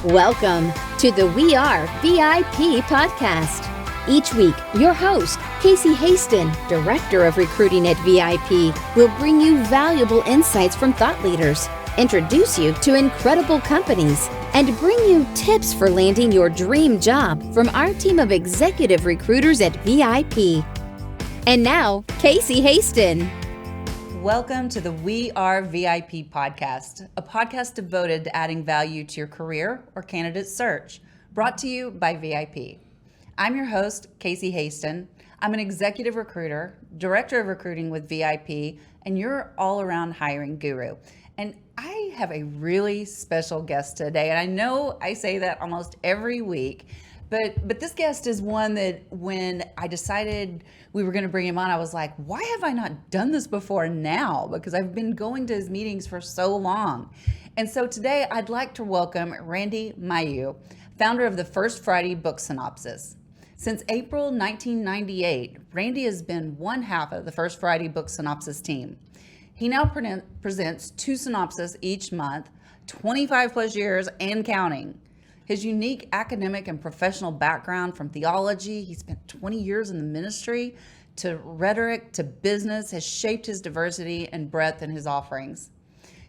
Welcome to the We Are VIP podcast. Each week, your host, Casey Hasten, Director of Recruiting at VIP, will bring you valuable insights from thought leaders, introduce you to incredible companies, and bring you tips for landing your dream job from our team of executive recruiters at VIP. And now, Casey Hasten. Welcome to the We Are VIP podcast, a podcast devoted to adding value to your career or candidate search, brought to you by VIP. I'm your host, Casey Hasten. I'm an executive recruiter, director of recruiting with VIP, and your all-around hiring guru. And I have a really special guest today, and I know I say that almost every week, but this guest is one that when I decided we were going to bring him on, I was like, why have I not done this before now? Because I've been going to his meetings for so long. And so today I'd like to welcome Randy Mayeux, founder of the First Friday Book Synopsis. Since April 1998, Randy has been one half of the First Friday Book Synopsis team. He now presents 2 synopses each month, 25 plus years and counting. His unique academic and professional background from theology, he spent 20 years in the ministry, to rhetoric, to business, has shaped his diversity and breadth in his offerings.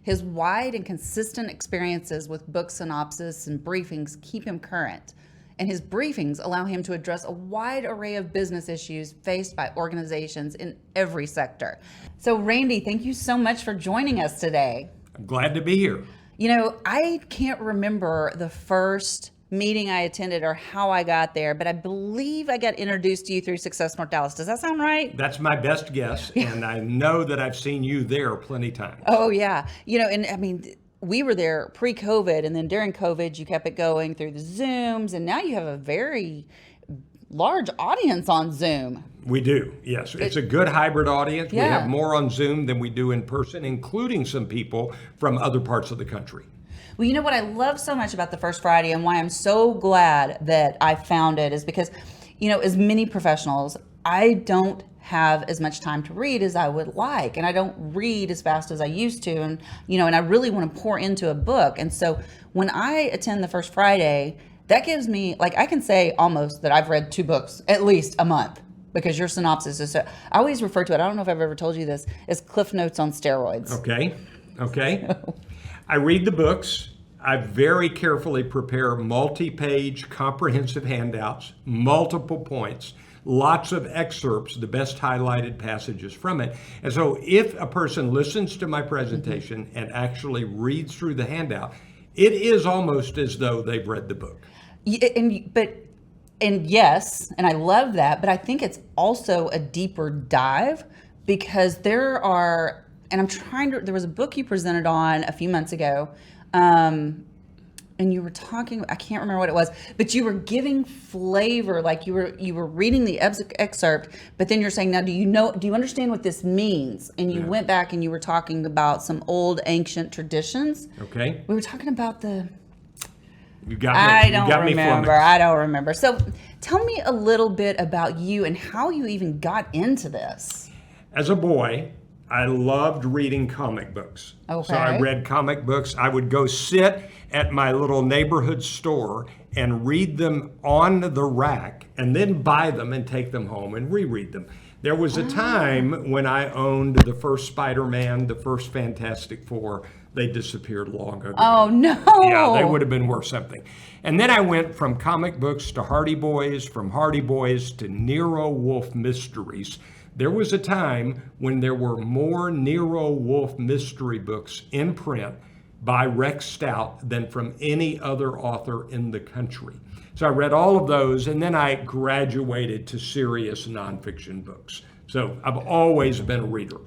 His wide and consistent experiences with book synopsis and briefings keep him current, and his briefings allow him to address a wide array of business issues faced by organizations in every sector. So Randy, thank you so much for joining us today. I'm glad to be here. You know, I can't remember the first meeting I attended or how I got there, but I believe I got introduced to you through Success North Dallas. Does that sound right? That's my best guess, and I know that I've seen you there plenty times. Oh, yeah. You know, and I mean, we were there pre-COVID, and then during COVID, you kept it going through the Zooms, and now you have a very large audience on Zoom. We do, yes. It's a good hybrid audience. Yeah. We have more on Zoom than we do in person, including some people from other parts of the country. Well, you know what I love so much about the First Friday and why I'm so glad that I found it is because, you know, as many professionals, I don't have as much time to read as I would like, and I don't read as fast as I used to, and you know, and I really want to pour into a book. And so when I attend the First Friday, that gives me, like, I can say almost that I've read 2 books at least a month, because your synopsis is so, I always refer to it, I don't know if I've ever told you this, as Cliff Notes on steroids. Okay. I read the books. I very carefully prepare multi-page comprehensive handouts, multiple points, lots of excerpts, the best highlighted passages from it. And so if a person listens to my presentation and actually reads through the handout, it is almost as though they've read the book. And yes, and I love that, but I think it's also a deeper dive because there was a book you presented on a few months ago, and you were talking, I can't remember what it was, but you were giving flavor, like you were reading the excerpt, but then you're saying, now do you understand what this means? And you went back and you were talking about some old ancient traditions. Okay. We were talking about I don't remember. So tell me a little bit about you and how you even got into this. As a boy, I loved reading comic books. Okay. So I read comic books. I would go sit at my little neighborhood store and read them on the rack and then buy them and take them home and reread them. There was a time when I owned the first Spider-Man, the first Fantastic Four. They disappeared long ago. Oh, no. Yeah, they would have been worth something. And then I went from comic books to Hardy Boys, from Hardy Boys to Nero Wolfe mysteries. There was a time when there were more Nero Wolfe mystery books in print by Rex Stout than from any other author in the country. So I read all of those, and then I graduated to serious nonfiction books. So I've always been a reader.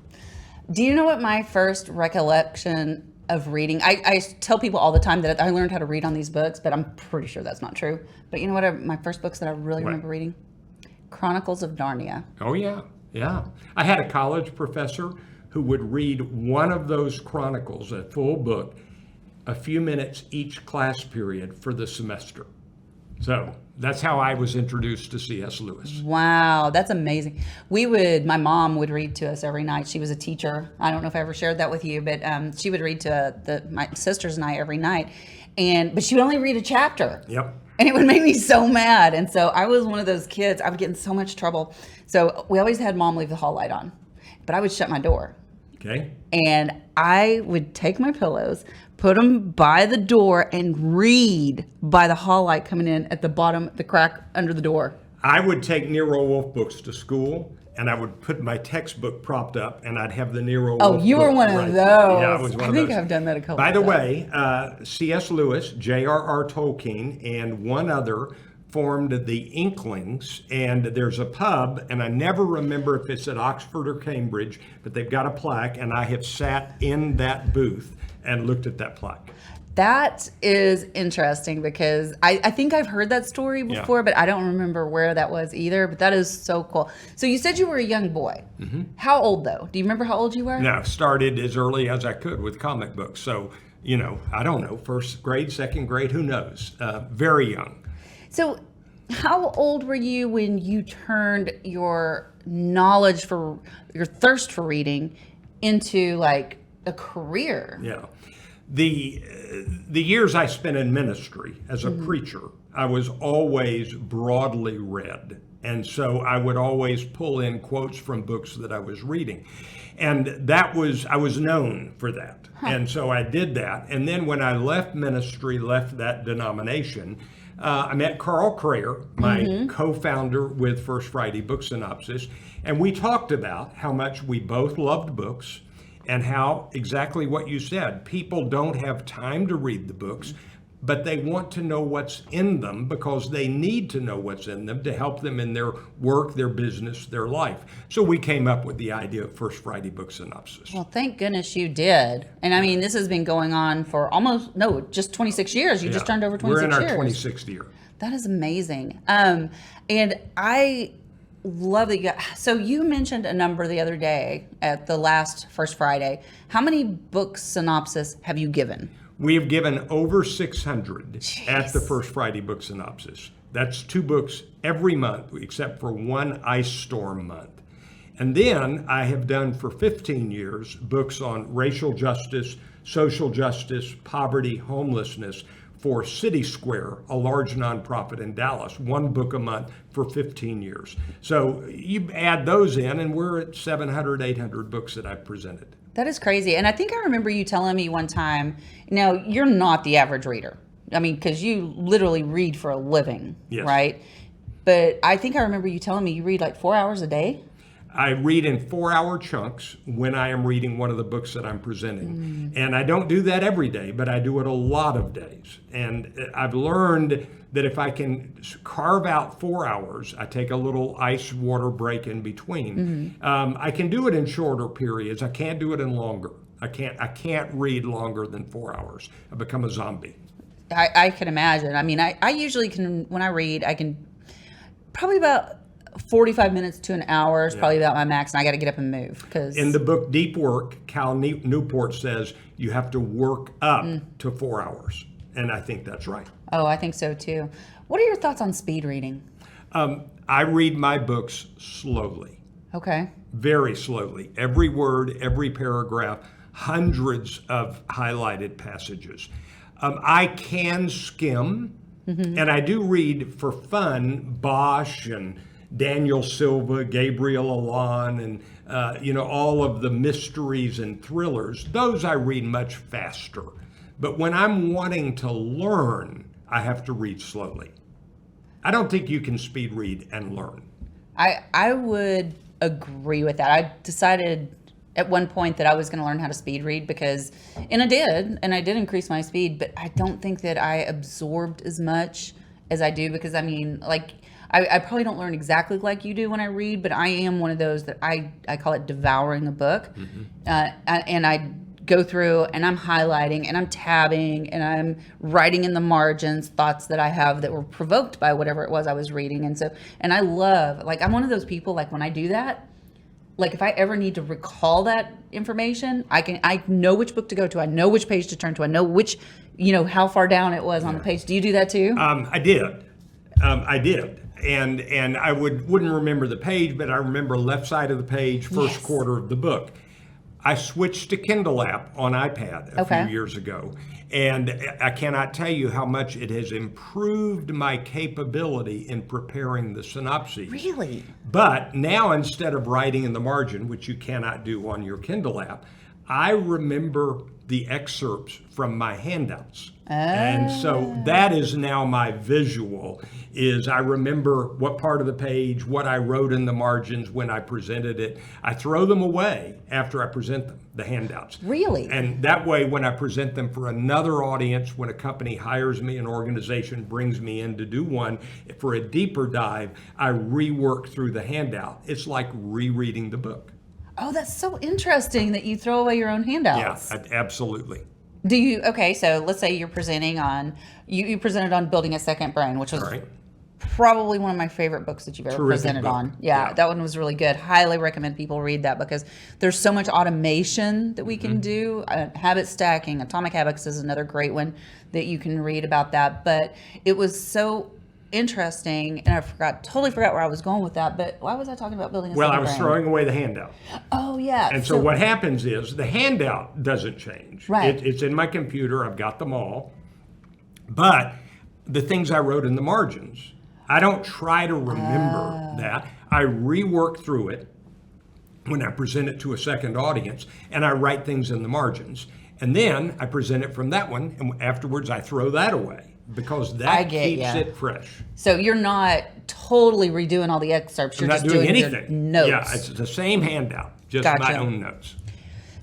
Do you know what my first recollection of reading, I tell people all the time that I learned how to read on these books, but I'm pretty sure that's not true. But you know what my first books that I really remember reading? Chronicles of Narnia. Oh, yeah. Yeah. I had a college professor who would read one of those chronicles, a full book, a few minutes each class period for the semester. So That's how I was introduced to C.S. Lewis. Wow, that's amazing. My mom would read to us every night. She was a teacher. I don't know if I ever shared that with you, but she would read to my sisters and I every night. But she would only read a chapter. Yep. And it would make me so mad. And so I was one of those kids. I would get in so much trouble. So we always had Mom leave the hall light on, but I would shut my door. Okay. And I would take my pillows, put them by the door, and read by the hall light coming in at the bottom, the crack under the door. I would take Nero Wolfe books to school, and I would put my textbook propped up, and I'd have the Nero Wolfe Oh, you were book one right of there. those. Yeah, I was one of those. I think I've done that a couple By of the times. way, C.S. Lewis, J.R.R. Tolkien, and one other formed the Inklings, and there's a pub, and I never remember if it's at Oxford or Cambridge, but they've got a plaque, and I have sat in that booth and looked at that plaque. That is interesting because I think I've heard that story before, but I don't remember where that was either. But that is so cool. So you said you were a young boy. Mm-hmm. How old, though? Do you remember how old you were? No, started as early as I could with comic books. So, I don't know, first grade, second grade, who knows? Very young. So how old were you when you turned your knowledge for your thirst for reading into like a career? Yeah. The years I spent in ministry as a preacher, I was always broadly read. And so I would always pull in quotes from books that I was reading. And I was known for that. And so I did that. And then when I left ministry, left that denomination, I met Carl Crayer, my co-founder with First Friday Book Synopsis, and we talked about how much we both loved books and how exactly what you said, people don't have time to read the books, but they want to know what's in them because they need to know what's in them to help them in their work, their business, their life. So we came up with the idea of First Friday Book Synopsis. Well, thank goodness you did. And I mean, this has been going on for just 26 years. You just turned over 26 years. We're in our 26th year. That is amazing. And I love that so you mentioned a number the other day at the last First Friday. How many book synopsis have you given? We have given over 600 Jeez. At the First Friday Book Synopsis. That's 2 books every month, except for one ice storm month. And then I have done for 15 years books on racial justice, social justice, poverty, homelessness for City Square, a large nonprofit in Dallas, 1 book a month for 15 years. So you add those in, and we're at 700, 800 books that I've presented. That is crazy. And I think I remember you telling me one time, you're not the average reader. I mean, because you literally read for a living, yes. Right? But I think I remember you telling me you read like 4 hours a day. I read in 4-hour chunks when I am reading one of the books that I'm presenting. And I don't do that every day, but I do it a lot of days. And I've learned that if I can carve out 4 hours, I take a little ice water break in between. I can do it in shorter periods. I can't do it in longer. I can't read longer than 4 hours. I become a zombie. I can imagine. I mean, I usually can, when I read, I can probably about 45 minutes to an hour is probably about my max, and I got to get up and move. Because in the book Deep Work, Cal Newport says you have to work up to 4 hours. And I think that's right. Oh, I think so too. What are your thoughts on speed reading? I read my books slowly. Okay. Very slowly. Every word, every paragraph, hundreds of highlighted passages. I can skim, and I do read for fun Bosch and Daniel Silva, Gabriel Alon, and all of the mysteries and thrillers. Those I read much faster. But when I'm wanting to learn, I have to read slowly. I don't think you can speed read and learn. I would agree with that. I decided at one point that I was going to learn how to speed read and I did increase my speed, but I don't think that I absorbed as much as I do because, I mean, like, I probably don't learn exactly like you do when I read, but I am one of those that I call it devouring a book. And I go through and I'm highlighting and I'm tabbing and I'm writing in the margins thoughts that I have that were provoked by whatever it was I was reading. And I love, like, I'm one of those people, like, when I do that, like, if I ever need to recall that information, I know which book to go to. I know which page to turn to. I know which, how far down it was on the page. Do you do that too? I did. I did. And I wouldn't remember the page, but I remember left side of the page, first quarter of the book. I switched to Kindle app on iPad a few years ago, and I cannot tell you how much it has improved my capability in preparing the synopses. Really? But now, instead of writing in the margin, which you cannot do on your Kindle app, I remember the excerpts from my handouts. And so that is now my visual, is I remember what part of the page, what I wrote in the margins when I presented it. I throw them away after I present them, the handouts. Really? And that way, when I present them for another audience, when a company hires me, an organization brings me in to do one for a deeper dive, I rework through the handout. It's like rereading the book. Oh, that's so interesting that you throw away your own handouts. Yeah, absolutely. Do you, okay, so let's say you're presenting on, you presented on Building a Second Brain, which was probably one of my favorite books that you've ever presented on. Yeah, that one was really good. Highly recommend people read that because there's so much automation that we can do. Habit stacking, Atomic Habits is another great one that you can read about that. But it was so interesting, and I totally forgot where I was going with that, but why was I talking about building a second I was brain? throwing away the handout. Oh, yeah. And so what happens is the handout doesn't change. Right. It's in my computer. I've got them all. But the things I wrote in the margins, I don't try to remember that. I rework through it when I present it to a second audience, and I write things in the margins. And then I present it from that one, and afterwards I throw that away, because that keeps it fresh. So you're not totally redoing all the excerpts. You're I'm not just doing doing anything. Your notes. Yeah, it's the same handout, just my own notes.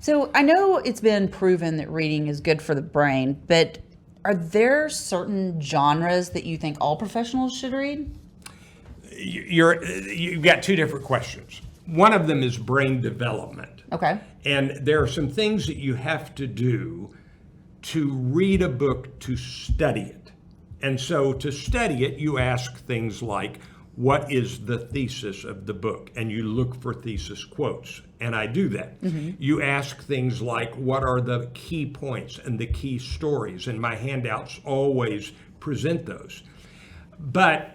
So I know it's been proven that reading is good for the brain, but are there certain genres that you think all professionals should read? You've got two different questions. One of them is brain development. Okay. And there are some things that you have to do to read a book to study it. And so to study it, you ask things like, what is the thesis of the book? And you look for thesis quotes. And I do that. You ask things like, what are the key points and the key stories? And my handouts always present those. But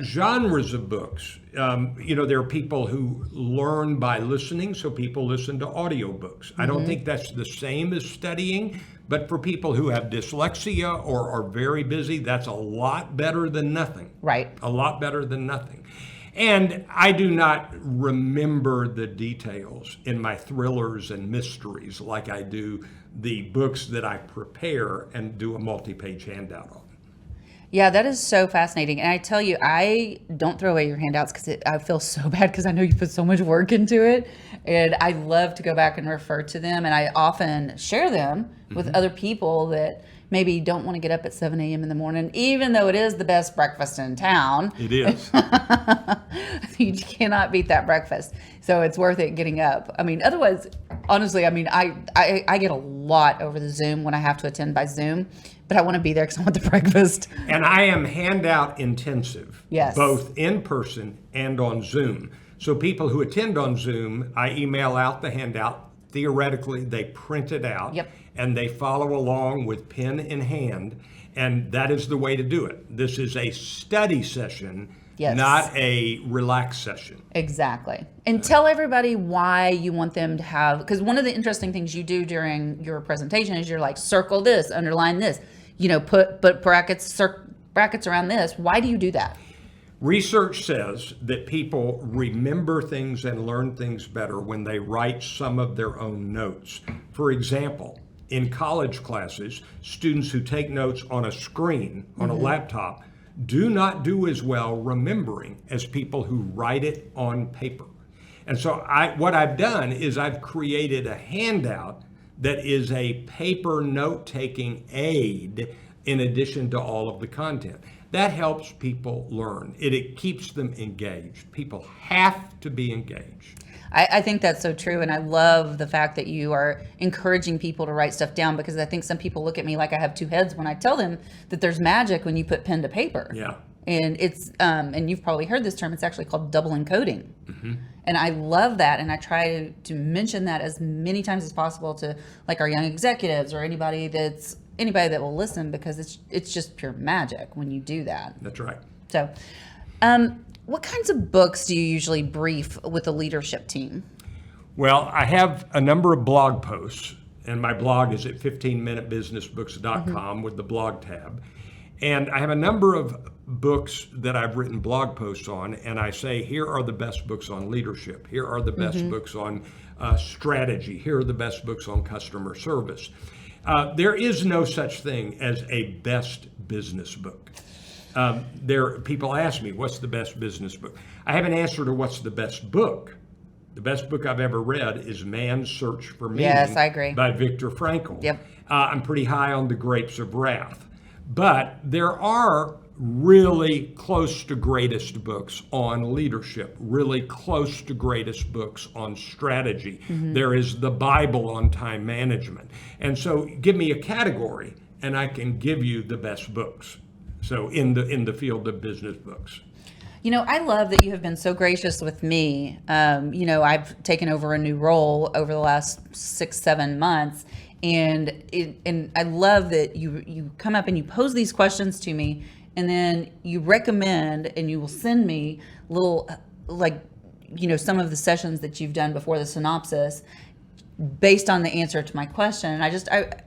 genres of books, there are people who learn by listening, so people listen to audiobooks. I don't think that's the same as studying, but for people who have dyslexia or are very busy, that's a lot better than nothing. Right. A lot better than nothing. And I do not remember the details in my thrillers and mysteries like I do the books that I prepare and do a multi-page handout on. Yeah, that is so fascinating. And I tell you, I don't throw away your handouts because I feel so bad because I know you put so much work into it. And I love to go back and refer to them. And I often share them with other people that maybe don't want to get up at 7 a.m. in the morning, even though it is the best breakfast in town. It is. You cannot beat that breakfast. So it's worth it getting up. I mean, otherwise, honestly, I mean, I get a lot over the Zoom when I have to attend by Zoom, but I want to be there because I want the breakfast. And I am handout intensive, yes, both in person and on Zoom. So people who attend on Zoom, I email out the handout. Theoretically, they print it out, and they follow along with pen in hand, and that is the way to do it. This is a study session, not a relaxed session. Exactly. And tell everybody why you want them to have, because one of the interesting things you do during your presentation is you're like, circle this, underline this, put brackets around this. Why do you do that? Research says that people remember things and learn things better when they write some of their own notes. For example, in college classes, students who take notes on a screen, on a laptop, do not do as well remembering as people who write it on paper. And so what I've done is I've created a handout that is a paper note-taking aid in addition to all of the content. That helps people learn. It keeps them engaged. People have to be engaged. I think that's so true. And I love the fact that you are encouraging people to write stuff down, because I think some people look at me like I have two heads when I tell them that there's magic when you put pen to paper. Yeah. And it's, and you've probably heard this term, it's actually called double encoding. And I love that. And I try to mention that as many times as possible to like our young executives or anybody that will listen, because it's just pure magic when you do that. That's right. So, what kinds of books do you usually brief with the leadership team? Well, I have a number of blog posts, and my blog is at 15minutebusinessbooks.com with the blog tab. And I have a number of books that I've written blog posts on, and I say, here are the best books on leadership. Here are the best books on strategy. Here are the best books on customer service. There is no such thing as a best business book. People ask me, what's the best business book? I have an answer to what's the best book. The best book I've ever read is Man's Search for Meaning. Yes, I agree. By Viktor Frankl. Yep. I'm pretty high on The Grapes of Wrath. But there are really close to greatest books on leadership, really close to greatest books on strategy. There is the Bible on time management. And so give me a category and I can give you the best books. So in the field of business books. You know, I love that you have been so gracious with me. I've taken over a new role over the last 6-7 months. And I love that you come up and you pose these questions to me, and then you recommend and you will send me little, some of the sessions that you've done before the synopsis based on the answer to my question. And I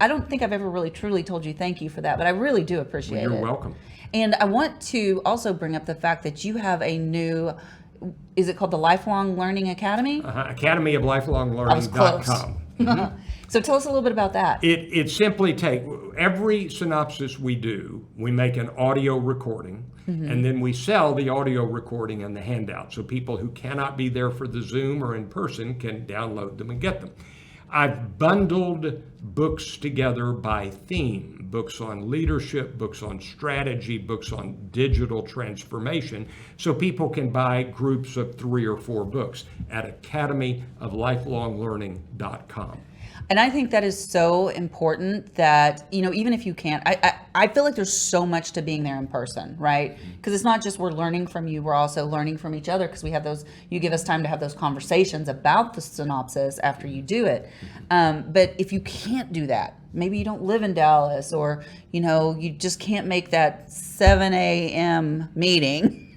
don't think I've ever really truly told you thank you for that, but I really do appreciate it. You're welcome. And I want to also bring up the fact that you have a new, is it called the Lifelong Learning Academy? Academy of Lifelong Learning.com. So tell us a little bit about that. It simply every synopsis we do, we make an audio recording, and then we sell the audio recording and the handout. So people who cannot be there for the Zoom or in person can download them and get them. I've bundled books together by theme, books on leadership, books on strategy, books on digital transformation, so people can buy groups of 3 or 4 books at academyoflifelonglearning.com. And I think that is so important that, even if you can't, I feel like there's so much to being there in person, right? Because it's not just we're learning from you, we're also learning from each other, because we have you give us time to have those conversations about the synopsis after you do it. But if you can't do that, maybe you don't live in Dallas, or, you just can't make that 7 a.m. meeting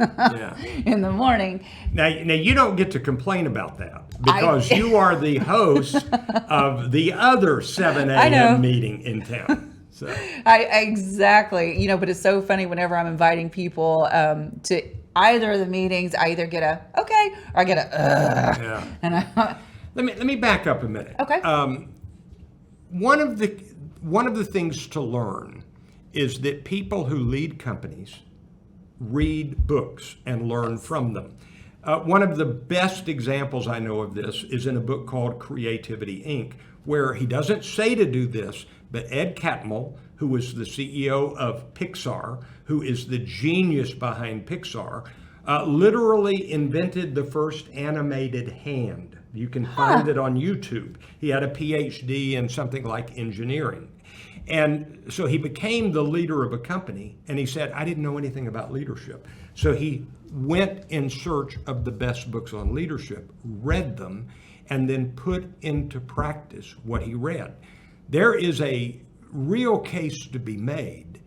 in the morning. Now you don't get to complain about that, because you are the host of the other 7 a.m. meeting in town. So exactly, but it's so funny whenever I'm inviting people to either of the meetings, I either get a okay or I get a Yeah. And let me back up a minute. Okay. One of the things to learn is that people who lead companies read books and learn from them. One of the best examples I know of this is in a book called Creativity, Inc., where he doesn't say to do this, but Ed Catmull, who was the CEO of Pixar, who is the genius behind Pixar, literally invented the first animated hand. You can find it on YouTube. He had a PhD in something like engineering. And so he became the leader of a company, and he said, I didn't know anything about leadership. So he went in search of the best books on leadership, read them, and then put into practice what he read. There is a real case to be made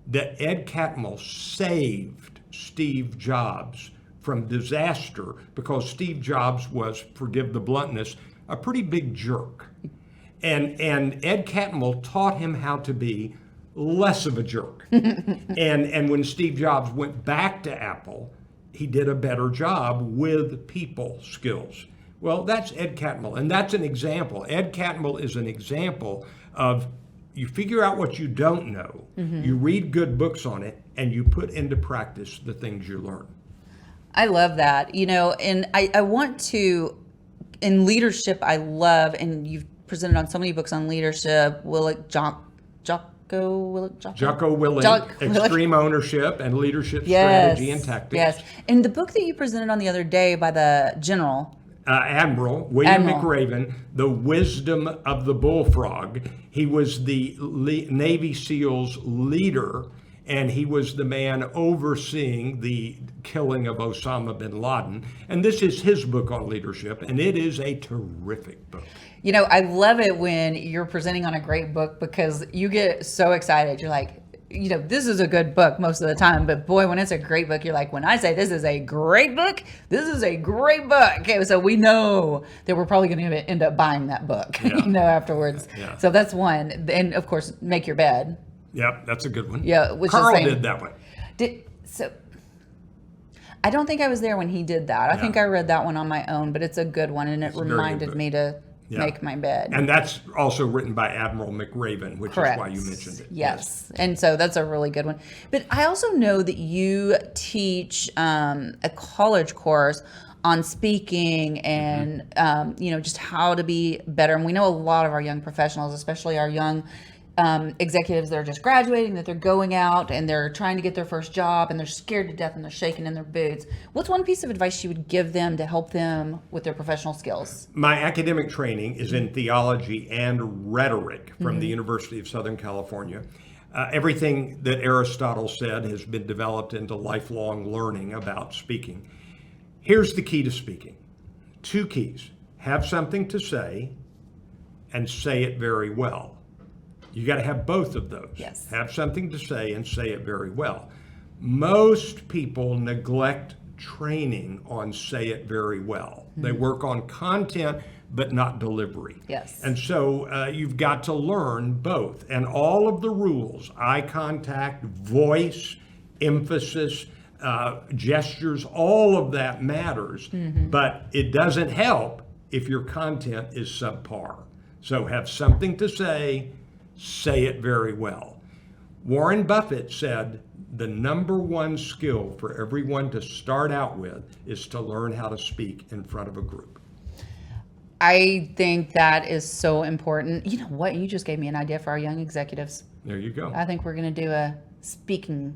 that Ed Catmull saved Steve Jobs from disaster, because Steve Jobs was, forgive the bluntness, a pretty big jerk. And Ed Catmull taught him how to be less of a jerk. and when Steve Jobs went back to Apple, he did a better job with people skills. Well, that's Ed Catmull, and that's an example. Ed Catmull is an example of, you figure out what you don't know, you read good books on it, and you put into practice the things you learn. I love that, and I want to, in leadership, I love, and you've presented on so many books on leadership, Jocko Willink, Extreme Ownership and Leadership Strategy and Tactics. Yes, and the book that you presented on the other day by the General, Admiral William McRaven, The Wisdom of the Bullfrog. He was the Navy SEALs leader, and he was the man overseeing the killing of Osama bin Laden. And this is his book on leadership, and it is a terrific book. I love it when you're presenting on a great book, because you get so excited. You're like, this is a good book most of the time, but boy, when it's a great book, you're like, when I say this is a great book, this is a great book. Okay, so we know that we're probably going to end up buying that book, afterwards. Yeah. So that's one. And of course, Make Your Bed. Yep, that's a good one. Yeah, which Carl is did that one. So I don't think I was there when he did that. I think I read that one on my own, but it's a good one, and it reminded me to make my bed. And that's also written by Admiral McRaven, which Correct. is why you mentioned it. Yes. And so that's a really good one. But I also know that you teach a college course on speaking and, just how to be better. And we know a lot of our young professionals, especially our young executives that are just graduating, that they're going out and they're trying to get their first job and they're scared to death and they're shaking in their boots. What's one piece of advice you would give them to help them with their professional skills? My academic training is in theology and rhetoric from the University of Southern California. Everything that Aristotle said has been developed into lifelong learning about speaking. Here's the key to speaking. 2 keys. Have something to say and say it very well. You got to have both of those. Yes. Have something to say and say it very well. Most people neglect training on say it very well. They work on content, but not delivery. Yes. And so you've got to learn both. And all of the rules, eye contact, voice, emphasis, gestures, all of that matters. But it doesn't help if your content is subpar. So have something to say it very well. Warren Buffett said the number one skill for everyone to start out with is to learn how to speak in front of a group. I think that is so important. You know what? You just gave me an idea for our young executives. There you go. I think we're going to do a speaking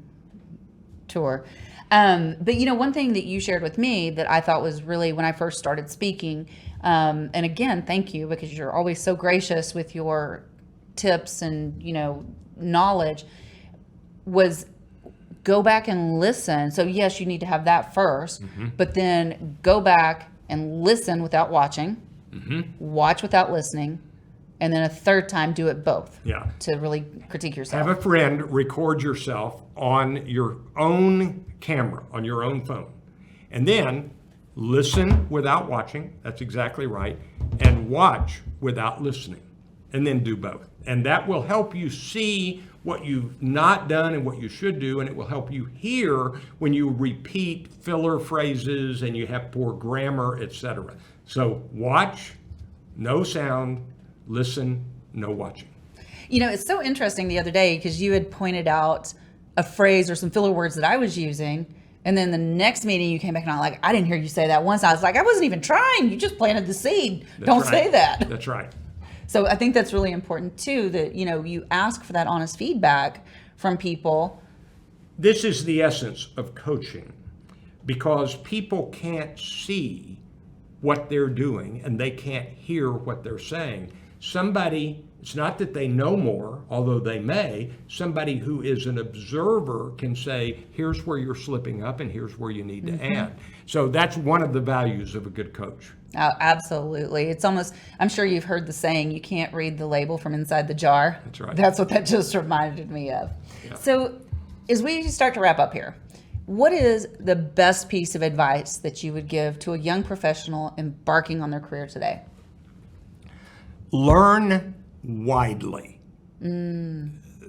tour. But one thing that you shared with me that I thought was really, when I first started speaking, and again, thank you, because you're always so gracious with your tips and knowledge, was go back and listen. So yes, you need to have that first, but then go back and listen without watching, watch without listening, and then a third time do it both. To really critique yourself. Have a friend record yourself on your own camera, on your own phone, and then listen without watching. That's exactly right. And watch without listening, and then do both. And that will help you see what you've not done and what you should do, and it will help you hear when you repeat filler phrases and you have poor grammar, etc. So watch, no sound, listen, no watching. It's so interesting the other day because you had pointed out a phrase or some filler words that I was using, and then the next meeting you came back and I'm like, I didn't hear you say that once. I was like, I wasn't even trying. You just planted the seed. Don't say that. That's right. So I think that's really important too, that, you ask for that honest feedback from people. This is the essence of coaching, because people can't see what they're doing and they can't hear what they're saying. Somebody, it's not that they know more, although they may, somebody who is an observer can say, here's where you're slipping up and here's where you need to add. So that's one of the values of a good coach. Oh, absolutely. It's almost, I'm sure you've heard the saying, you can't read the label from inside the jar. That's right. That's what that just reminded me of. Yeah. So as we start to wrap up here, what is the best piece of advice that you would give to a young professional embarking on their career today? Learn widely.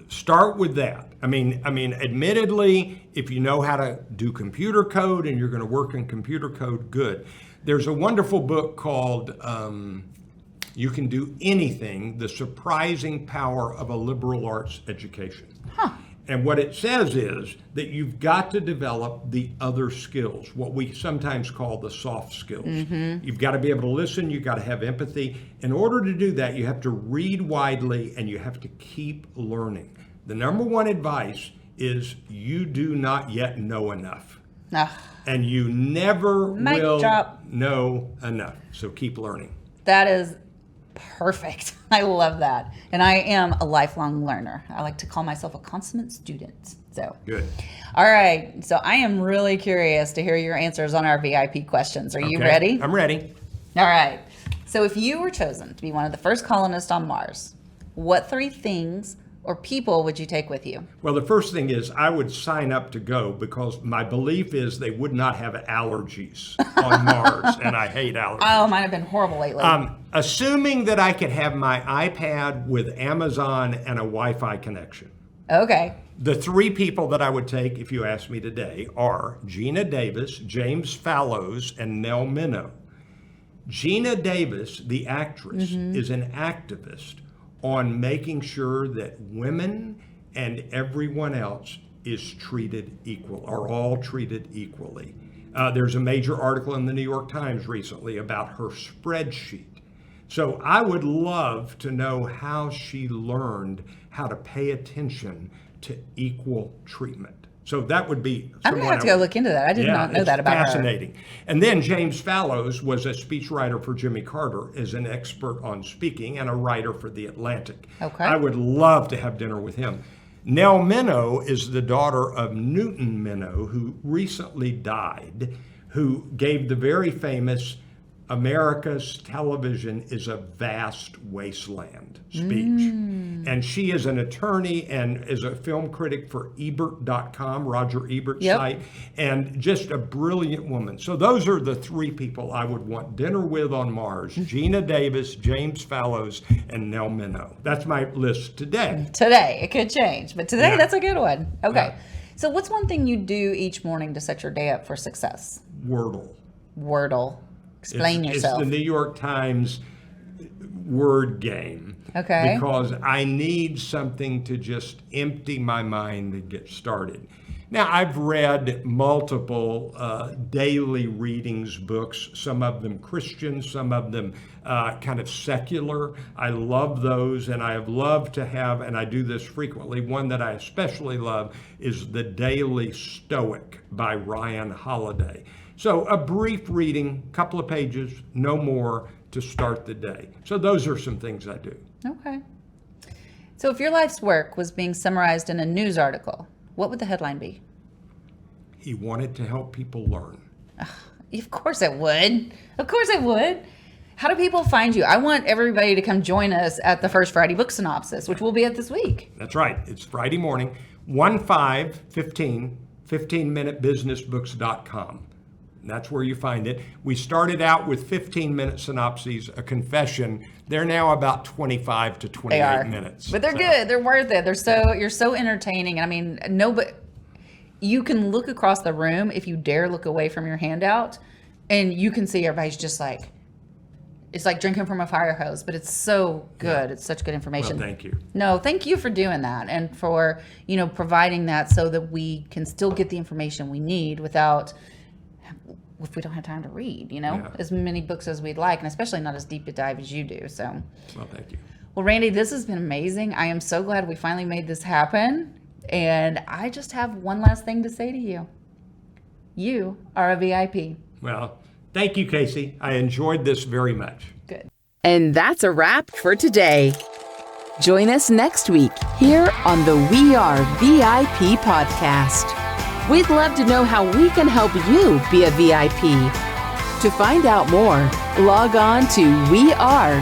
Start with that. I mean, admittedly, if you know how to do computer code and you're going to work in computer code, good. There's a wonderful book called You Can Do Anything, The Surprising Power of a Liberal Arts Education. And what it says is that you've got to develop the other skills, what we sometimes call the soft skills. You've got to be able to listen, you've got to have empathy. In order to do that, you have to read widely and you have to keep learning. The number one advice is you do not yet know enough. And you never will know enough. So keep learning. That is perfect. I love that. And I am a lifelong learner. I like to call myself a consummate student. So good. All right. So I am really curious to hear your answers on our VIP questions. Are you ready? I'm ready. All right. So if you were chosen to be one of the first colonists on Mars, what 3 things or people would you take with you? Well, the first thing is I would sign up to go because my belief is they would not have allergies on Mars, and I hate allergies. Oh, mine have been horrible lately. Assuming that I could have my iPad with Amazon and a Wi-Fi connection. Okay. The three people that I would take, if you ask me today, are Gina Davis, James Fallows, and Nell Minow. Gina Davis, the actress, is an activist on making sure that women and everyone else is treated equal, are all treated equally. There's a major article in the New York Times recently about her spreadsheet. So I would love to know how she learned how to pay attention to equal treatment. So that would be. I'm going to have to go look into that. I did not know that about her. Fascinating. And then James Fallows was a speechwriter for Jimmy Carter, as an expert on speaking and a writer for The Atlantic. Okay. I would love to have dinner with him. Nell Minow is the daughter of Newton Minow, who recently died, who gave the very famous America's television is a vast wasteland speech. And she is an attorney and is a film critic for Ebert.com, Roger Ebert's site, and just a brilliant woman. So those are the three people I would want dinner with on Mars: Gina Davis, James Fallows, and Nell Minow. That's my list today. Today. It could change, but today that's a good one. Okay. So what's one thing you do each morning to set your day up for success? Wordle. Explain yourself. It's the New York Times word game. Okay. Because I need something to just empty my mind and get started. Now, I've read multiple daily readings books, some of them Christian, some of them kind of secular. I love those, and I have loved to have, and I do this frequently, one that I especially love is The Daily Stoic by Ryan Holiday. So a brief reading, couple of pages, no more, to start the day. So those are some things I do. Okay. So if your life's work was being summarized in a news article, what would the headline be? He wanted to help people learn. Of course it would. Of course it would. How do people find you? I want everybody to come join us at the First Friday Book Synopsis, which we'll be at this week. That's right. It's Friday morning, 15minutebooks.com. That's where you find it. We started out with 15-minute synopses, a confession. They're now about 25 to 28 minutes. But they're good. They're worth it. You're so entertaining. I mean, you can look across the room if you dare look away from your handout, and you can see everybody's just like, it's like drinking from a fire hose, but it's so good. Yeah. It's such good information. Well, thank you. No, thank you for doing that and for, providing that so that we can still get the information we need if we don't have time to read, as many books as we'd like, and especially not as deep a dive as you do. So, well, thank you. Well, Randy, this has been amazing. I am so glad we finally made this happen. And I just have one last thing to say to you. You are a VIP. Well, thank you, Casey. I enjoyed this very much. Good. And that's a wrap for today. Join us next week here on the We Are VIP podcast. We'd love to know how we can help you be a VIP. To find out more, log on to wearevip.com.